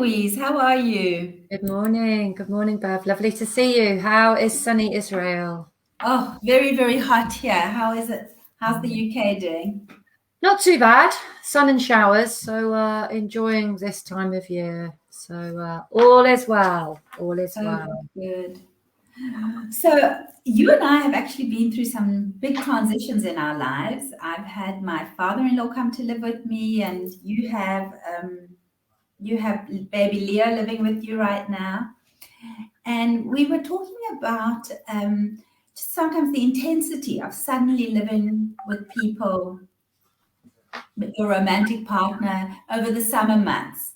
Louise. How are you? Good morning. Good morning, Bev. Lovely to see you. How is sunny Israel? Oh, very, very hot here. How is it? How's the UK doing? Not too bad. Sun and showers, so enjoying this time of year. So all is well. All is Oh, well. good. So, you and I have actually been through some big transitions in our lives. I've had my father-in-law come to live with me, and you have baby Leo living with you right now. And we were talking about just sometimes the intensity of suddenly living with people, with your romantic partner over the summer months.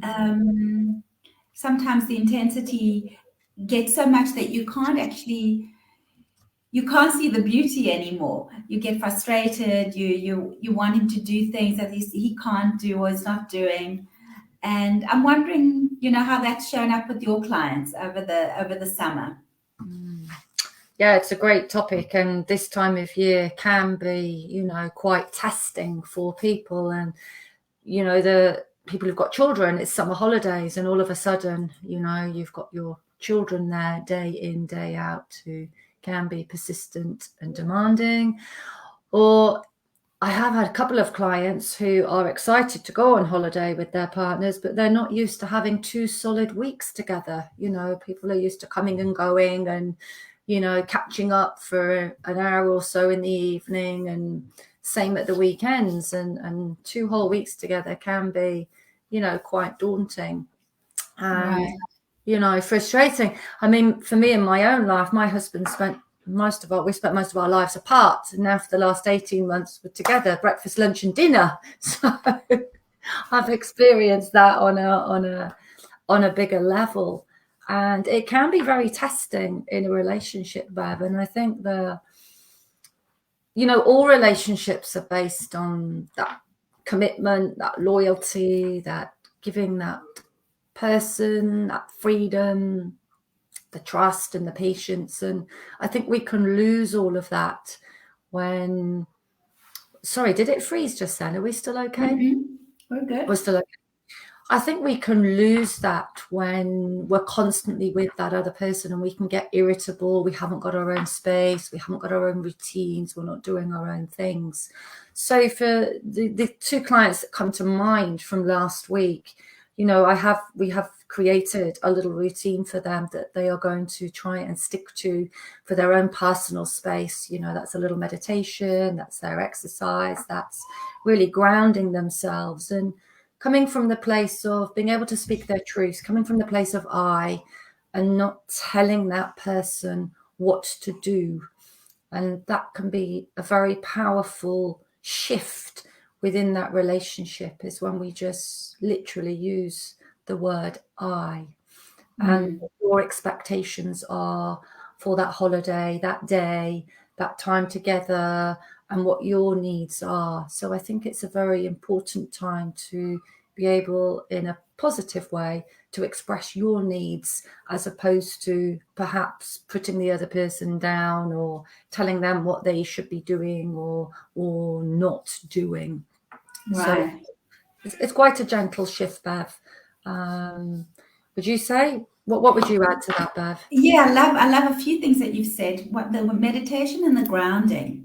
Um, Sometimes the intensity gets so much that you can't see the beauty anymore. You get frustrated. You want him to do things that he can't do or is not doing. And I'm wondering, how that's shown up with your clients over the summer. Yeah, it's a great topic, and this time of year can be, quite testing for people. And the people who've got children, it's summer holidays, and all of a sudden, you've got your children there day in, day out, who can be persistent and demanding. Or I have had a couple of clients who are excited to go on holiday with their partners, but they're not used to having 2 solid weeks together. People are used to coming and going and, catching up for an hour or so in the evening, and same at the weekends. And 2 whole weeks together can be, quite daunting and, Right. frustrating. I mean, for me in my own life, my husband spent most of our lives apart, and now for the last 18 months we're together, breakfast, lunch and dinner. So I've experienced that on a bigger level, and it can be very testing in a relationship, Bev. And I think all relationships are based on that commitment, that loyalty, that giving that person that freedom, the trust and the patience. And I think we can lose all of that when... Sorry, did it freeze just then? Are we still okay? We're good. We're still okay. I think we can lose that when we're constantly with that other person, and we can get irritable. We haven't got our own space. We haven't got our own routines. We're not doing our own things. So for the two clients that come to mind from last week, we have created a little routine for them that they are going to try and stick to for their own personal space. That's a little meditation, that's their exercise, that's really grounding themselves and coming from the place of being able to speak their truth, coming from the place of I, and not telling that person what to do. And that can be a very powerful shift within that relationship, is when we just literally use the word I. And what your expectations are for that holiday, that day, that time together, and what your needs are. So I think it's a very important time to be able, in a positive way, to express your needs, as opposed to perhaps putting the other person down or telling them what they should be doing or not doing. So Right. it's quite a gentle shift, Bev. Would you say? What would you add to that, Bev? Yeah, I love a few things that you've said. What the meditation and the grounding.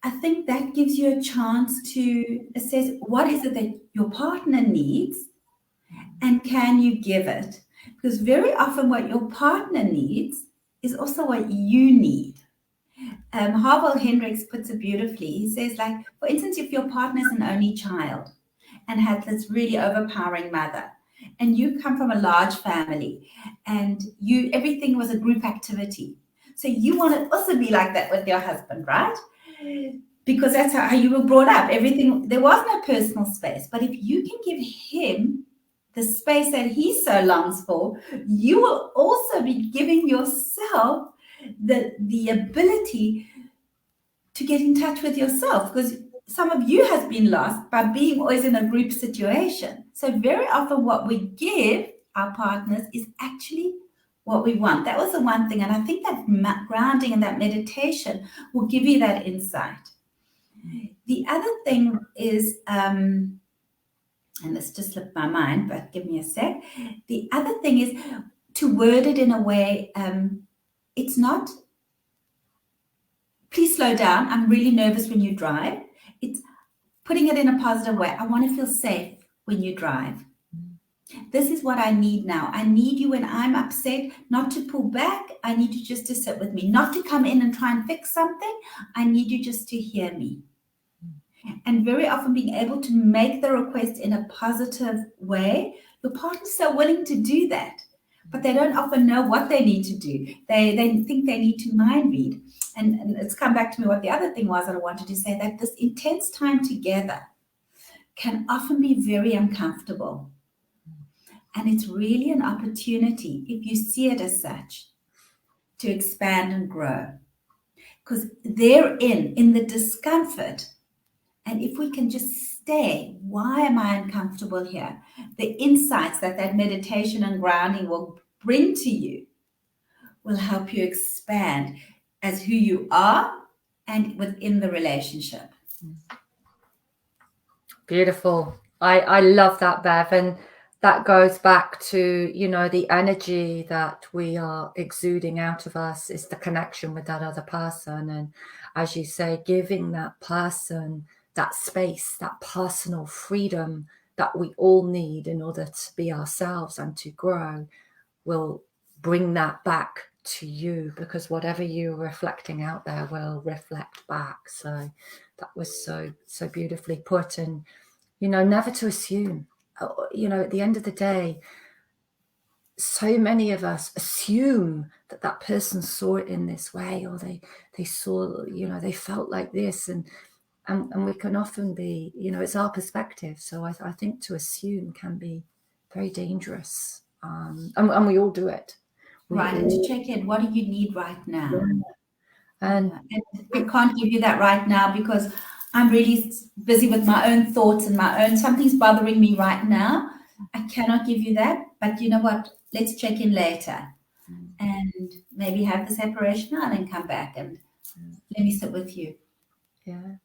I think that gives you a chance to assess what is it that your partner needs, and can you give it? Because very often what your partner needs is also what you need. Harville Hendricks puts it beautifully. He says, like, for instance, if your partner is an only child and had this really overpowering mother, and you come from a large family, and everything was a group activity. So you want to also be like that with your husband, right? Because that's how you were brought up. Everything, there was no personal space. But if you can give him the space that he so longs for, you will also be giving yourself the ability to get in touch with yourself, because some of you has been lost by being always in a group situation. So very often what we give our partners is actually what we want. That was the one thing. And I think that grounding and that meditation will give you that insight. The other thing is and this just slipped my mind, but give me a sec. The other thing is to word it in a way, it's not, please slow down. I'm really nervous when you drive. It's putting it in a positive way. I want to feel safe when you drive. This is what I need now. I need you when I'm upset, not to pull back. I need you just to sit with me, not to come in and try and fix something. I need you just to hear me. And very often being able to make the request in a positive way, your partner's so willing to do that, but they don't often know what they need to do. They think they need to mind read. And it's come back to me what the other thing was that I wanted to say, that this intense time together can often be very uncomfortable. And it's really an opportunity, if you see it as such, to expand and grow. Because therein, in the discomfort, and if we can just stay, why am I uncomfortable here? The insights that meditation and grounding will bring to you will help you expand as who you are and within the relationship. Beautiful. I love that, Bev. And that goes back to, the energy that we are exuding out of us is the connection with that other person. And as you say, giving that person that space, that personal freedom that we all need in order to be ourselves and to grow will bring that back to you, because whatever you're reflecting out there will reflect back. So that was so beautifully put. And never to assume. At the end of the day, so many of us assume that person saw it in this way, or they saw, they felt like this, and we can often be, it's our perspective. So I think to assume can be very dangerous, and we all do it. Right, and to check in, what do you need right now? Yeah. And I can't give you that right now because I'm really busy with my own thoughts and something's bothering me right now. I cannot give you that, but you know what? Let's check in later and maybe have the separation out and come back and let me sit with you. Yeah,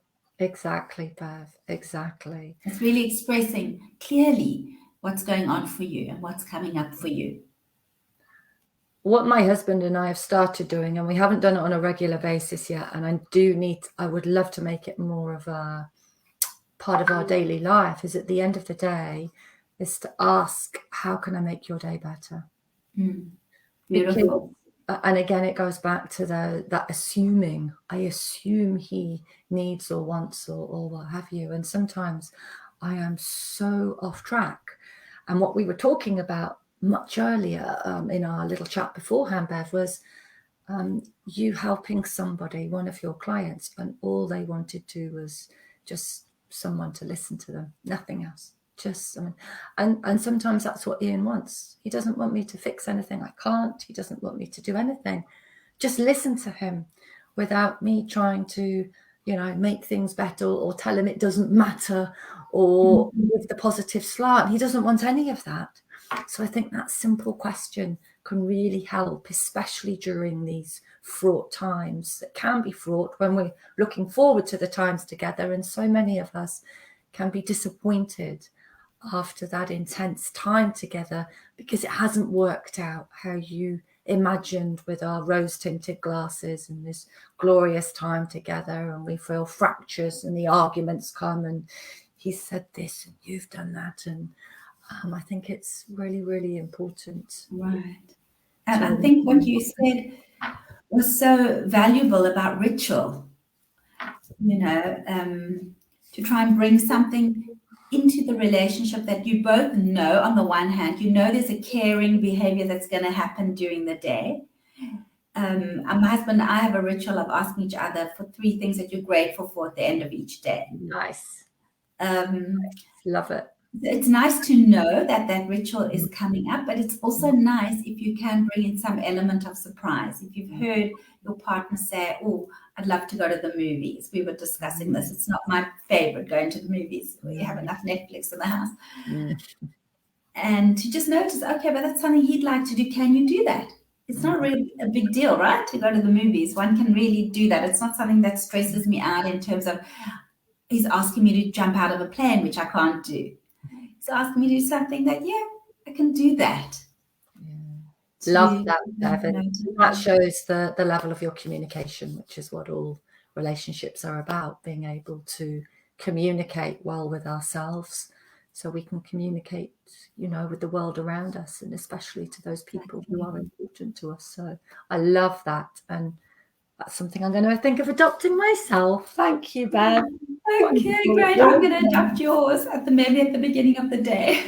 exactly, Bev. Exactly. It's really expressing clearly what's going on for you and what's coming up for you. What my husband and I have started doing, and we haven't done it on a regular basis yet, and I would love to make it more of a part of our daily life, is at the end of the day, is to ask, how can I make your day better? Beautiful. Because, and again, it goes back to that assuming. I assume he needs or wants or what have you. And sometimes I am so off track. And what we were talking about much earlier in our little chat beforehand, Bev, was you helping somebody, one of your clients, and all they wanted to was just someone to listen to them, nothing else, just someone. And sometimes that's what Ian wants. He doesn't want me to fix anything I can't. He doesn't want me to do anything. Just listen to him without me trying to, make things better or tell him it doesn't matter or give the positive slant. He doesn't want any of that. So I think that simple question can really help, especially during these fraught times that can be fraught when we're looking forward to the times together. And so many of us can be disappointed after that intense time together because it hasn't worked out how you imagined with our rose-tinted glasses and this glorious time together, and we feel fractures and the arguments come and he said this and you've done that. And I think it's really, really important. Right. And I think what you said was so valuable about ritual, to try and bring something into the relationship that you both know. On the one hand, there's a caring behavior that's going to happen during the day. My husband and I have a ritual of asking each other for 3 things that you're grateful for at the end of each day. Nice. Love it. It's nice to know that ritual is coming up, but it's also nice if you can bring in some element of surprise. If you've heard your partner say, oh, I'd love to go to the movies. We were discussing this. It's not my favorite going to the movies. We have enough Netflix in the house. And to just notice, okay, but that's something he'd like to do. Can you do that? It's not really a big deal, right? To go to the movies. One can really do that. It's not something that stresses me out in terms of he's asking me to jump out of a plane, which I can't do. is asking me to do something that, yeah, I can do that. Love that, To Devin. That shows the level of your communication, which is what all relationships are about, being able to communicate well with ourselves so we can communicate, you know, with the world around us, and especially to those people who are important to us. So I love that. And that's something I'm going to think of adopting myself. Thank you, Bev. Okay, great. I'm going to adopt yours maybe at the beginning of the day.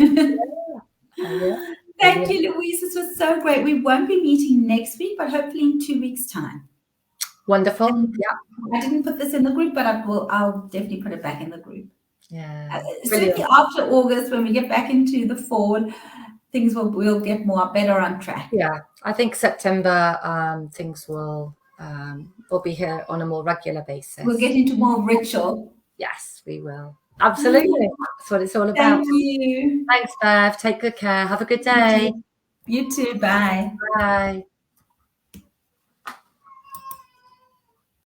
Thank you, Louise. This was so great. We won't be meeting next week, but hopefully in 2 weeks' time. Wonderful. I didn't put this in the group, but I'll definitely put it back in the group. Yeah. Certainly after August, when we get back into the fall, things will get better on track. Yeah, I think September things will be here on a more regular basis. We'll get into more ritual. Yes, we will. Absolutely. That's what it's all about. Thank you. Thanks, Bev. Take good care. Have a good day. You too. Bye. Bye.